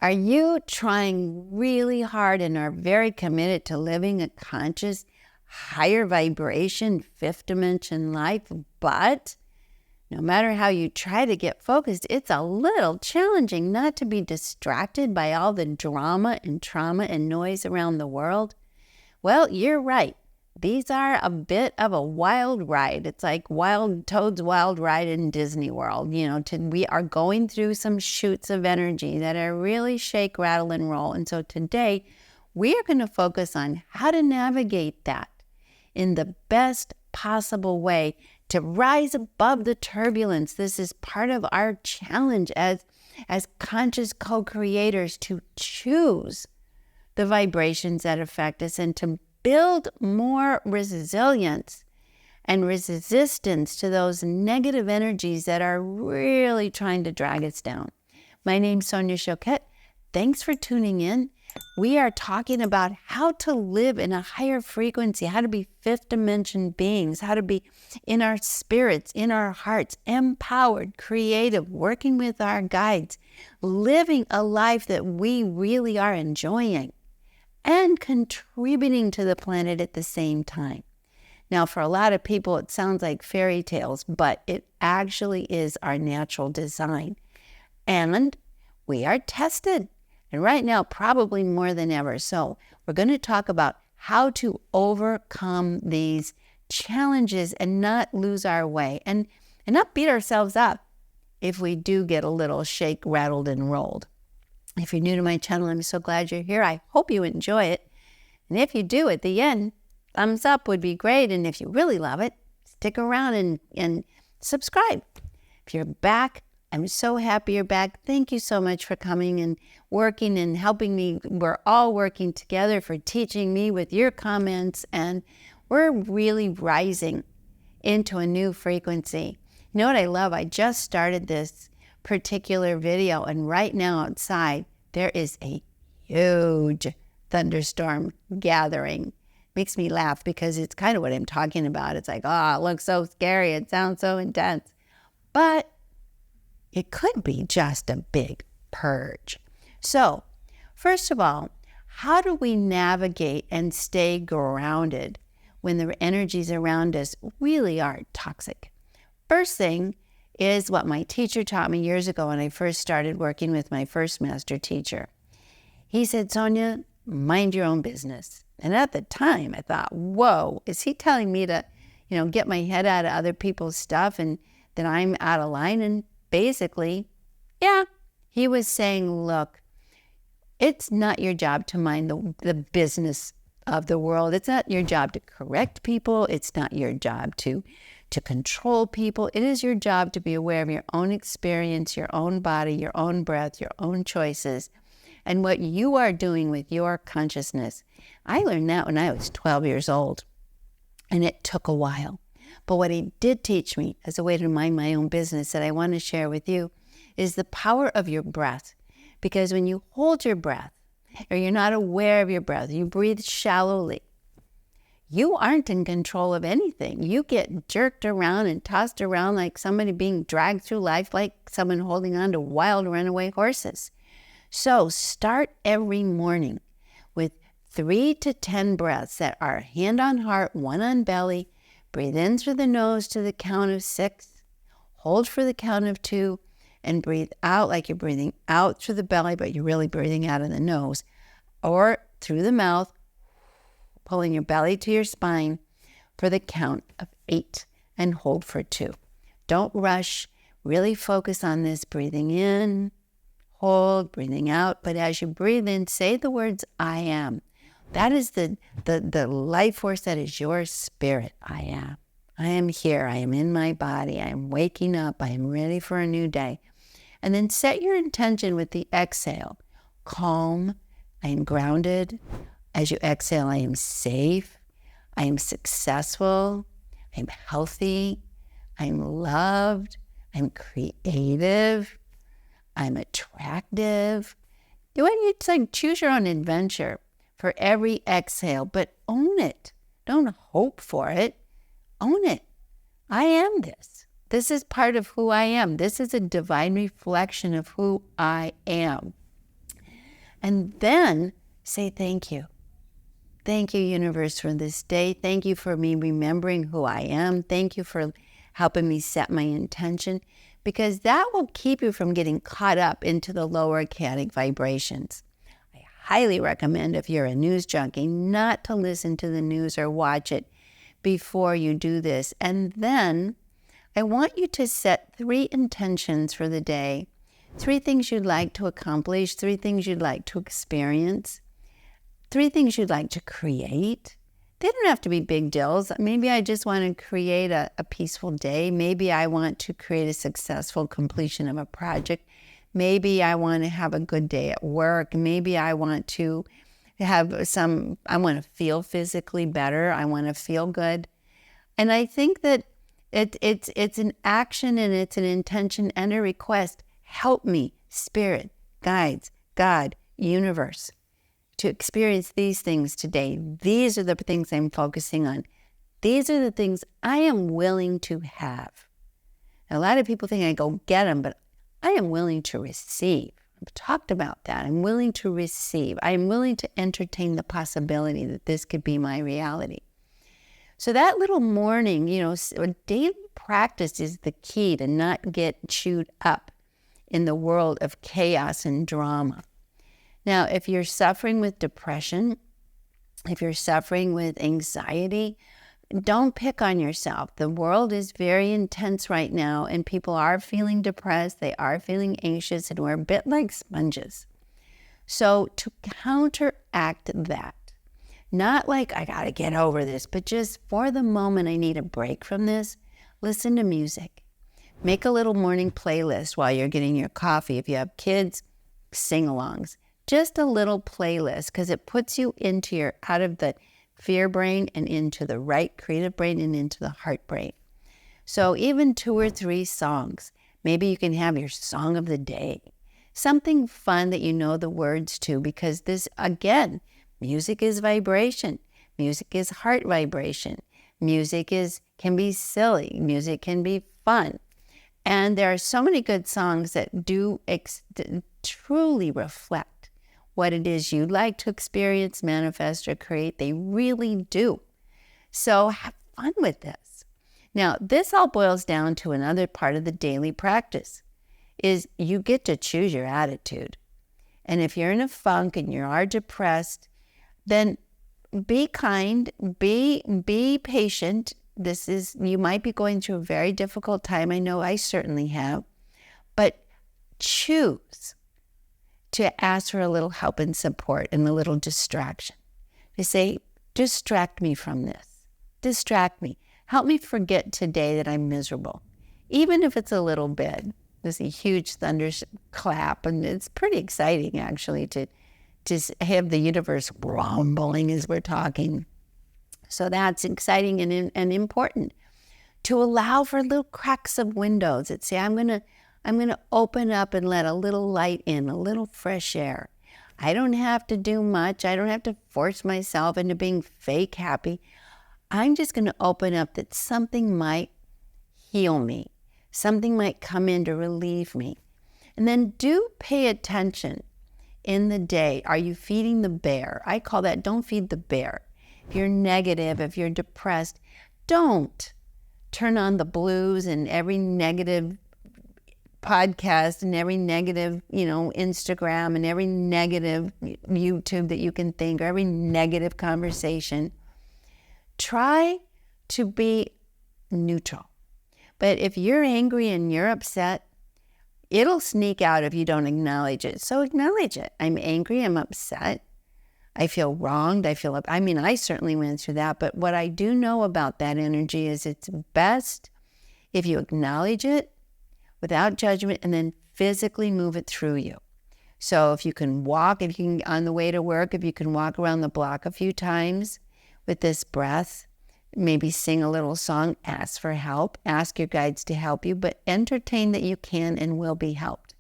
Are you trying really hard and are very committed to living a conscious, higher vibration, fifth dimension life, but no matter how you try to get focused, it's a little challenging not to be distracted by all the drama and trauma and noise around the world? Well, you're right. These are a bit of a wild ride. It's like Toad's Wild Ride in Disney World. We are going through some shoots of energy that are really shake, rattle, and roll. And so today, we are going to focus on how to navigate that in the best possible way to rise above the turbulence. This is part of our challenge as conscious co-creators to choose the vibrations that affect us and to build more resilience and resistance to those negative energies that are really trying to drag us down. My name's Sonia Choquette. Thanks for tuning in. We are talking about how to live in a higher frequency, how to be fifth dimension beings, how to be in our spirits, in our hearts, empowered, creative, working with our guides, living a life that we really are enjoying, and contributing to the planet at the same time. Now, for a lot of people, it sounds like fairy tales, but it actually is our natural design. And we are tested. And right now, probably more than ever. So we're going to talk about how to overcome these challenges and not lose our way and not beat ourselves up if we do get a little shake, rattled, and rolled. If you're new to my channel, I'm so glad you're here. I hope you enjoy it. And if you do, at the end, thumbs up would be great. And if you really love it, stick around and subscribe. If you're back, I'm so happy you're back. Thank you so much for coming and working and helping me. We're all working together for teaching me with your comments, and we're really rising into a new frequency. You know what I love? I just started this particular video, and right now outside there is a huge thunderstorm gathering. Makes me laugh because it's kind of what I'm talking about. It's like, oh, it looks so scary, it sounds so intense, but it could be just a big purge. So first of all, how do we navigate and stay grounded when the energies around us really are toxic? First thing is what my teacher taught me years ago when I first started working with my first master teacher. He said, Sonia, mind your own business. And at the time I thought, whoa, is he telling me to, get my head out of other people's stuff and that I'm out of line? And basically, yeah, he was saying, look, it's not your job to mind the business of the world. It's not your job to correct people. It's not your job to control people. It is your job to be aware of your own experience, your own body, your own breath, your own choices, and what you are doing with your consciousness. I learned that when I was 12 years old, and it took a while. But what he did teach me as a way to mind my own business that I want to share with you is the power of your breath. Because when you hold your breath, or you're not aware of your breath, you breathe shallowly, you aren't in control of anything. You get jerked around and tossed around like somebody being dragged through life, like someone holding on to wild runaway horses. So start every morning with 3 to 10 breaths that are hand on heart, one on belly. Breathe in through the nose to the count of 6. Hold for the count of 2. And breathe out like you're breathing out through the belly, but you're really breathing out of the nose. Or through the mouth, pulling your belly to your spine for the count of 8. And hold for 2. Don't rush. Really focus on this. Breathing in, hold, breathing out. But as you breathe in, say the words, I am. That is the life force that is your spirit. I am. I am here. I am in my body. I am waking up. I am ready for a new day. And then set your intention with the exhale. Calm. I am grounded. As you exhale, I am safe. I am successful. I am healthy. I am loved. I'm creative. I'm attractive. It's like choose your own adventure for every exhale, but own it. Don't hope for it. Own it. I am this. This is part of who I am. This is a divine reflection of who I am. And then say thank you. Thank you, universe, for this day. Thank you for me remembering who I am. Thank you for helping me set my intention, because that will keep you from getting caught up into the lower organic vibrations. I highly recommend, if you're a news junkie, not to listen to the news or watch it before you do this. And then I want you to set 3 intentions for the day, 3 things you'd like to accomplish, 3 things you'd like to experience, 3 things you'd like to create. They don't have to be big deals. Maybe I just want to create a peaceful day. Maybe I want to create a successful completion of a project. Maybe I want to have a good day at work. Maybe I want to I want to feel physically better. I want to feel good. And I think that it's an action, and it's an intention and a request. Help me, Spirit, guides, God, universe, to experience these things today. These are the things I'm focusing on. These are the things I am willing to have. Now, a lot of people think I go get them, but I am willing to receive. I've talked about that. I'm willing to receive. I'm willing to entertain the possibility that this could be my reality. So that little morning, a daily practice is the key to not get chewed up in the world of chaos and drama. Now, if you're suffering with depression, if you're suffering with anxiety, don't pick on yourself. The world is very intense right now, and people are feeling depressed, they are feeling anxious, and we're a bit like sponges. So to counteract that, not like I gotta get over this, but just for the moment I need a break from this, listen to music. Make a little morning playlist while you're getting your coffee. If you have kids, sing-alongs. Just a little playlist, because it puts you out of the fear brain and into the right creative brain and into the heart brain. So even 2 or 3 songs. Maybe you can have your song of the day. Something fun that you know the words to, because this, again, music is vibration. Music is heart vibration. Music can be silly. Music can be fun. And there are so many good songs that do truly reflect what it is you'd like to experience, manifest, or create. They really do. So have fun with this. Now, this all boils down to another part of the daily practice, is you get to choose your attitude. And if you're in a funk and you are depressed, then be kind, be patient. You might be going through a very difficult time. I know I certainly have. But choose to ask for a little help and support and a little distraction. To say, distract me from this. Distract me. Help me forget today that I'm miserable. Even if it's a little bit. There's a huge thunderclap, and it's pretty exciting, actually, to have the universe rumbling as we're talking. So that's exciting and important. To allow for little cracks of windows that say, I'm going to open up and let a little light in, a little fresh air. I don't have to do much. I don't have to force myself into being fake happy. I'm just going to open up that something might heal me. Something might come in to relieve me. And then do pay attention in the day. Are you feeding the bear? I call that, don't feed the bear. If you're negative, if you're depressed, don't turn on the blues and every negative podcast and every negative, Instagram and every negative YouTube that you can think, or every negative conversation. Try to be neutral. But if you're angry and you're upset, it'll sneak out if you don't acknowledge it. So acknowledge it. I'm angry, I'm upset. I feel wronged. I certainly went through that. But what I do know about that energy is it's best if you acknowledge it without judgment and then physically move it through you. So if you can on the way to work, if you can walk around the block a few times with this breath, maybe sing a little song, ask for help, ask your guides to help you, but entertain that you can and will be helped,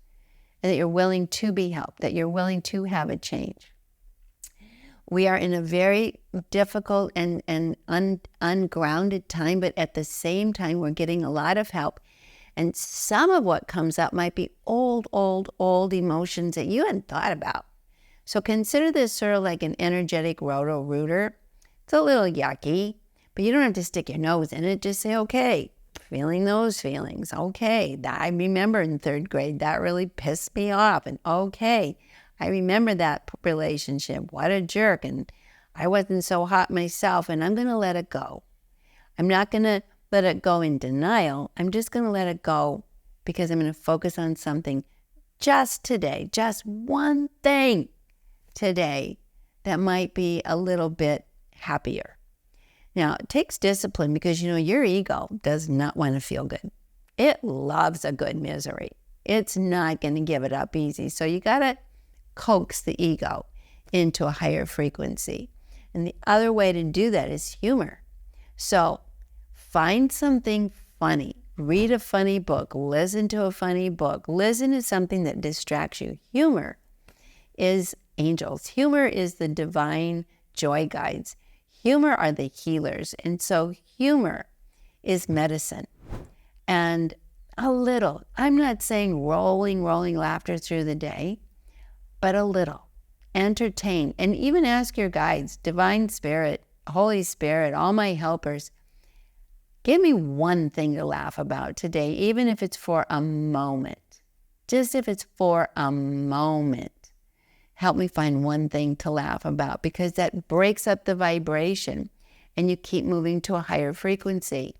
and that you're willing to be helped, that you're willing to have a change. We are in a very difficult and ungrounded time, but at the same time, we're getting a lot of help. And some of what comes up might be old emotions that you hadn't thought about. So consider this sort of like an energetic roto-rooter. It's a little yucky, but you don't have to stick your nose in it. Just say, okay, feeling those feelings. Okay, I remember in 3rd grade, that really pissed me off. And okay, I remember that relationship. What a jerk. And I wasn't so hot myself, and I'm going to let it go. I'm not going to let it go in denial. I'm just going to let it go because I'm going to focus on something just today, just one thing today that might be a little bit happier. Now, it takes discipline because, your ego does not want to feel good. It loves a good misery. It's not going to give it up easy. So you got to coax the ego into a higher frequency. And the other way to do that is humor. So find something funny. Read a funny book. Listen to a funny book. Listen to something that distracts you. Humor is angels. Humor is the divine joy guides. Humor are the healers. And so humor is medicine. And a little, I'm not saying rolling laughter through the day, but a little. Entertain, and even ask your guides, Divine Spirit, Holy Spirit, all my helpers, give me one thing to laugh about today, even if it's for a moment. Just if it's for a moment. Help me find one thing to laugh about, because that breaks up the vibration and you keep moving to a higher frequency.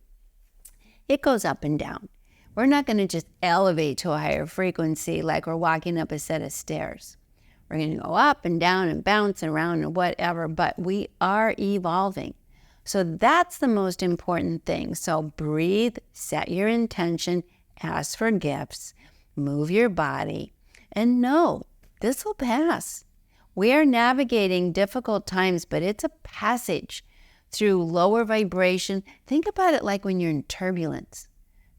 It goes up and down. We're not going to just elevate to a higher frequency like we're walking up a set of stairs. We're going to go up and down and bounce around and whatever, but we are evolving. So that's the most important thing. So breathe, set your intention, ask for gifts, move your body, and know this will pass. We are navigating difficult times, but it's a passage through lower vibration. Think about it like when you're in turbulence.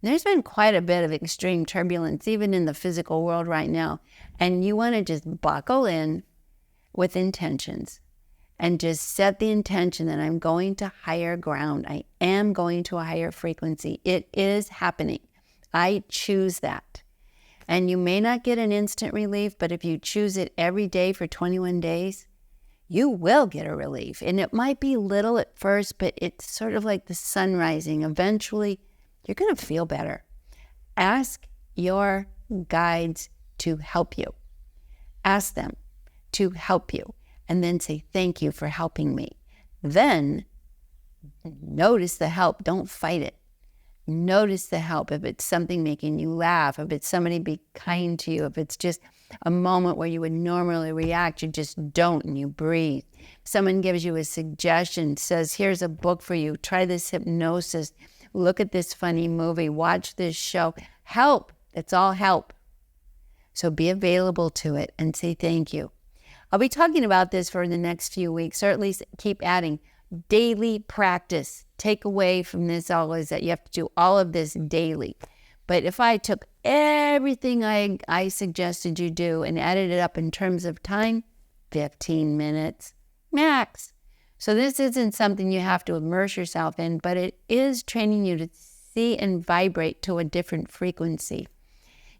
There's been quite a bit of extreme turbulence, even in the physical world right now. And you want to just buckle in with intentions and just set the intention that I'm going to higher ground. I am going to a higher frequency. It is happening. I choose that. And you may not get an instant relief, but if you choose it every day for 21 days, you will get a relief. And it might be little at first, but it's sort of like the sun rising. Eventually, you're going to feel better. Ask your guides to help you. Ask them to help you. And then say, thank you for helping me. Then notice the help. Don't fight it. Notice the help. If it's something making you laugh, if it's somebody be kind to you, if it's just a moment where you would normally react, you just don't and you breathe. Someone gives you a suggestion, says, here's a book for you. Try this hypnosis. Look at this funny movie. Watch this show. Help. It's all help. So be available to it and say thank you. I'll be talking about this for the next few weeks, or at least keep adding daily practice. Take away from this all is that you have to do all of this daily. But if I took everything I suggested you do and added it up in terms of time, 15 minutes max. So this isn't something you have to immerse yourself in, but it is training you to see and vibrate to a different frequency.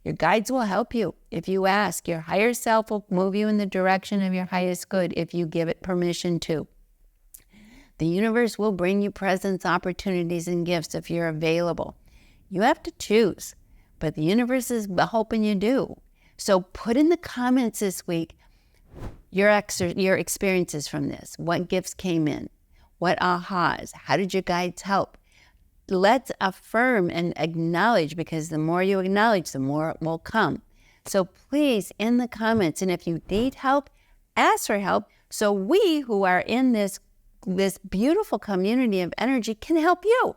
Your guides will help you if you ask. Your higher self will move you in the direction of your highest good if you give it permission to. The universe will bring you presents, opportunities, and gifts if you're available. You have to choose, but the universe is hoping you do. So put in the comments this week your experiences from this. What gifts came in? What ahas? How did your guides help? Let's affirm and acknowledge, because the more you acknowledge, the more it will come. So please, in the comments, and if you need help, ask for help so we who are in this beautiful community of energy can help you.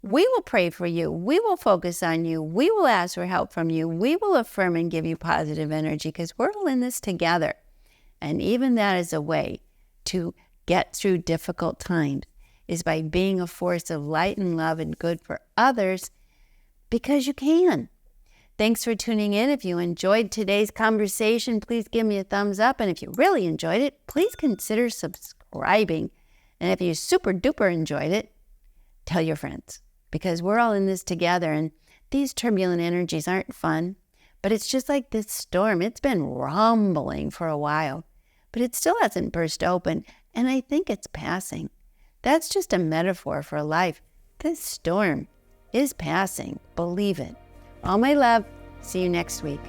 We will pray for you. We will focus on you. We will ask for help from you. We will affirm and give you positive energy, because we're all in this together. And even that is a way to get through difficult times, is by being a force of light and love and good for others, because you can. Thanks for tuning in. If you enjoyed today's conversation, please give me a thumbs up. And if you really enjoyed it, please consider subscribing. And if you super duper enjoyed it, tell your friends, because we're all in this together. And these turbulent energies aren't fun, but it's just like this storm. It's been rumbling for a while, but it still hasn't burst open, and I think it's passing. That's just a metaphor for life. This storm is passing. Believe it. All my love. See you next week.